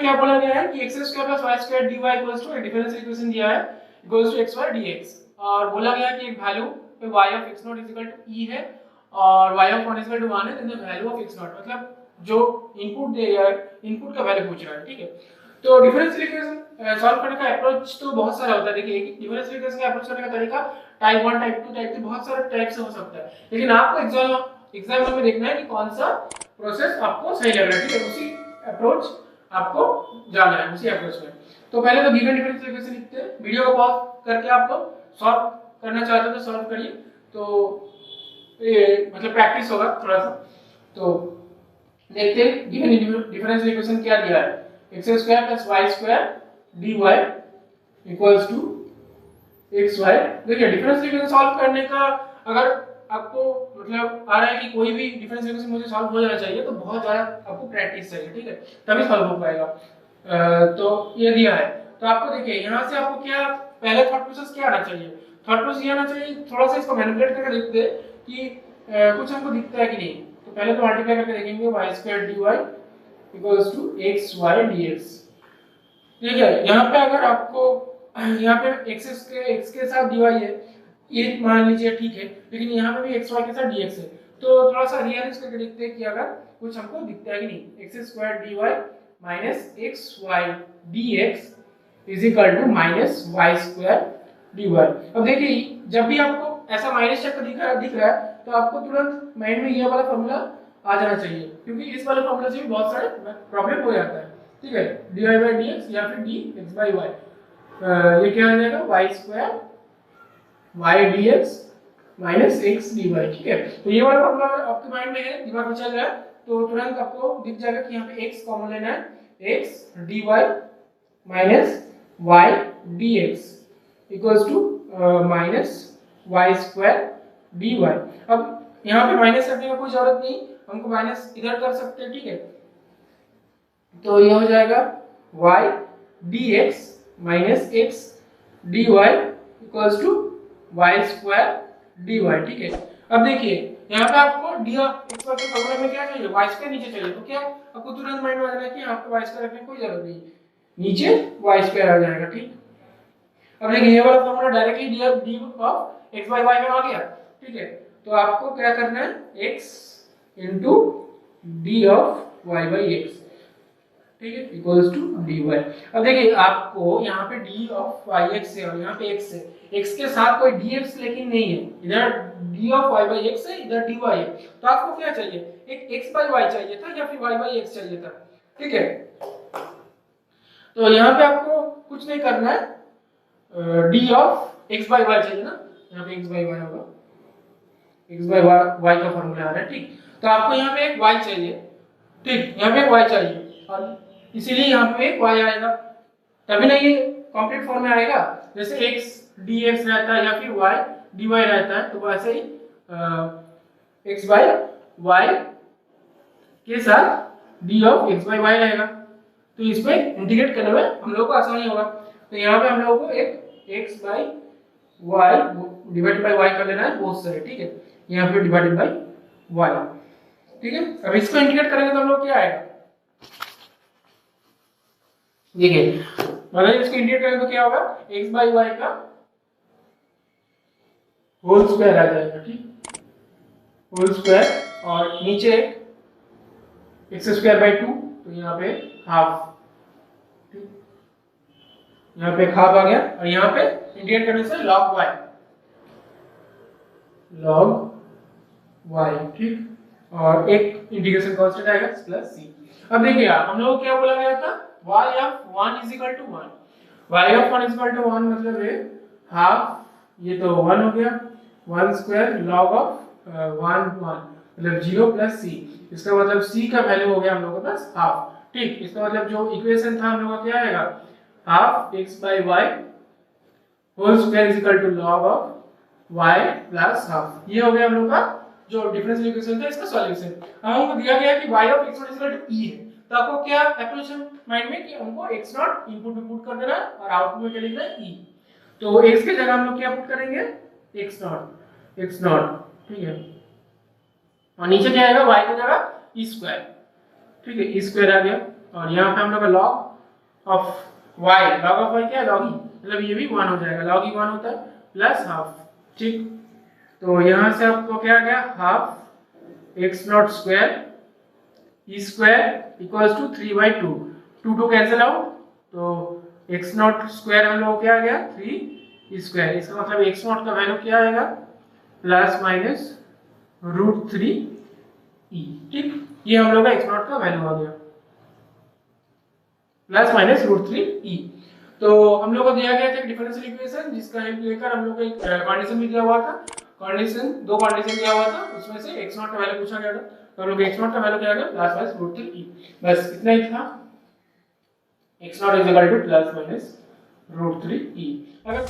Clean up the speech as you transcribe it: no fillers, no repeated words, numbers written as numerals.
क्या बोला गया है कि x square plus y square dy equals to, एक डिफरेंशियल इक्वेशन दिया है, इक्वल्स टू xy dx, और बोला गया कि एक वैल्यू पे y of x not is equal to e है और y of 1 is equal to 1 है, then the value of x not, मतलब जो इनपुट दे रहा है, इनपुट का वैल्यू पूछ रहा है, ठीक है। तो डिफरेंशियल इक्वेशन सॉल्व करने का अप्रोच तो बहुत सारा होता है। देखिए डिफरेंशियल इक्वेशन का अप्रोच करने का तरीका टाइप 1, टाइप 2, टाइप 3 बहुत सारे टाइप से हो सकता है, लेकिन आपको एग्जाम में देखना है कि कौन सा प्रोसेस आपको सही लग रहा है, ठीक है, उसी अप्रोच आपको जाना है, उसी अप्रोच में। तो पहले तो गिवन डिफरेंशियल इक्वेशन लिखते हैं, वीडियो को पॉज करके आप लोग सॉल्व करना चाहते हो तो सॉल्व करिए, तो ये मतलब प्रैक्टिस होगा थोड़ा सा। तो देखते हैं गिवन डिफरेंशियल इक्वेशन क्या दिया है, x square plus y square dy equals to xy। देखिए डिफरेंशियल इक्वेशन सॉल्व करने का अगर आपको मतलब आ रहा है कि कोई भी डिफरेंशियल इक्वेशन मुझे सॉल्व हो जाना चाहिए, तो बहुत ज्यादा आपको प्रैक्टिस चाहिए, ठीक है, तभी सॉल्व हो पाएगा। तो ये दिया है, तो आपको देखिए यहाँ से आपको क्या पहले थॉट प्रोसेस क्या आना चाहिए, थॉट प्रोसेस ये आना चाहिए, थोड़ा सा इसको मैनिपुलेट करके देखते हैं कि कुछ हमको दिखता है कि नहीं। तो पहले तो मल्टीप्लाई करके देखेंगे y square dy equals to xy dx। ठीक है, यहाँ पे अगर आपको यहाँ पे x के साथ dy है, ये मान लीजिए, ठीक है, लेकिन यहाँ पे भी xy के साथ dx है, तो थोड़ा सा रियलाइज करके देखते हैं कि अगर कुछ हमको दिखता है कि नहीं। x square dy minus xy dx is equal to minus y square dy। अब देखिए जब भी आपको ऐसा माइनस चक्कर दिख रहा है तो आपको तुरंत माइंड में ये वाला फॉर्मूला आ जाना चाहिए, क्योंकि इस वाले फॉर्मूला से भी बहुत सारे प्रॉब्लम हो जाता है, ठीक है। dy by dx या फिर dx by y, ये क्या आ जाएगा y square y dx minus x dy, ठीक है। तो ये वाला फॉर्मूला आपके माइंड में है, दिमाग में चल रहा है, तो तुरंत आपको दिख जाएगा कि यहाँ पे x कॉमन लेना है, x dy minus y dx equals to minus y square dy। अब यहाँ पे माइनस रखने का कोई जरूरत नहीं, हमको माइनस इधर कर सकते हैं, ठीक है। तो ये हो जाएगा y dx minus x dy equals to y square dy, ठीक है। अब देखिए यहाँ पे आपको d ऑफ x के फॉर्मूला में क्या चाहिए, y स्क्वायर नीचे चाहिए, तो क्या आपको तुरंत माइंड में आ जाना है कि आपको y स्क्वायर रखने की कोई जरूरत नहीं, नीचे y स्क्वायर आ जाएगा, ठीक। अब देखिए ये वाला formula directly d of x by y में आ गया, ठीक है। तो आपको क्या करना है, x into d of y by x, ठीक है, इक्वल्स टू dy। अब देखिए आपको यहाँ पे d of y x है और यहाँ पे x है, x के साथ कोई dx लेकिन नहीं है, इधर d of y by x है, इधर dy है, तो आपको क्या चाहिए, एक x by y चाहिए था या फिर y by x चाहिए था, ठीक है। तो यहाँ पे आपको कुछ नहीं करना है, d of x by y चाहिए ना, यहाँ पे x by y होगा, x by y का फॉर्मूला आ रहा है, ठीक। तो आपको यहाँ पे एक y चाहिए, ठीक, यहाँ पे एक y चाहिए और इसीलिए यहाँ पे एक y आएगा, तभी ना ये कंप्लीट फॉर्म में आएगा। जैसे x dx रहता है या फिर y dy रहता है, तो वैसे ही x by y के साथ d of x by y रहेगा, तो इसमें इंटीग्रेट करने में हम लोगों को आसानी होगा। तो यहाँ पे हम लोगों को एक x by y divided by y कर लेना है बोथ साइड, ठीक है, यहाँ पे डिवाइडेड बाय y, ठीक है। अब इसको इंटीग्रेट करेंगे तो हम लोग क्या आएगा, देखिए मतलब इसको इंटीग्रेट करेंगे तो क्या होगा, x by y का होल स्क्वायर आ जाएगा, ठीक, होल स्क्वायर, और नीचे x स्क्वायर बाय 2, तो यहाँ पे हाफ, ठीक, यहाँ पे हाफ आ गया, और यहाँ पे इंटीग्रेट करने से log y, ठीक, और एक इंटीग्रेशन कांस्टेंट आएगा प्लस c। अब देखिए हम लोग क्या बोला गया था, y of 1 is equal to 1, y of 1 is equal to 1 मतलब है हाफ, ये तो 1 हो गया, 1 स्क्वायर log of 1 मतलब 0 प्लस c, इसका मतलब c का वैल्यू हो गया हम लोगों के पास हाफ, ठीक। इसका मतलब जो इक्वेशन था हम लोगों का क्या आएगा, half x by y whole square is equal to log of y plus half, ये हो गया हम लोग का जो डिफरेंशियल इक्वेशन था, इसका सॉल्यूशन। हमको दिया गया कि y of x0 equal to e है, तो आपको क्या अप्रोच माइंड में कि हमको x0 इनपुट कर देना है और आउटपुट में क्या लिखना है e, तो x के जगह हम लोग क्या पुट करेंगे, x0, ठीक है, और नीचे क्या आएगा y की जगह e स्क्वायर, ठीक है, e स्क्वायर आ गया, और यहाँ पे हम लोग का log of y, log of y क्या है, लॉग ई, मतलब ये भी 1 हो जाएगा, लॉग ई 1 होता है प्लस हाफ। ठीक, तो यहाँ से आपको क्या आ गया, half x not square e square equals to 3/2, 2 cancel out, तो एक्स नॉट स्क्वायर हम लोग क्या आ गया 3 ई स्क्वायर, इसका मतलब एक्स नॉट का वैल्यू क्या आएगा प्लस माइनस √3 ई। ठीक, ये हम लोग का एक्स नॉट का वैल्यू आ गया प्लस माइनस √3 ई। तो हम लोग को दिया गया था एक डिफरेंशियल इक्वेशन जिसका हेल्प लेकर हम लोग को एक कंडीशन भी दिया हुआ था, कंडीशन दो कंडीशन दिया हुआ था, उसमें से एक्स नॉट का वैल्यू पूछा गया था, तो हम लोग एक्स नॉट का वैल्यू क्या आ गया प्लस माइनस √3 ई। बस इतना ही था, x not is equal two plus minus √3 ई। अगर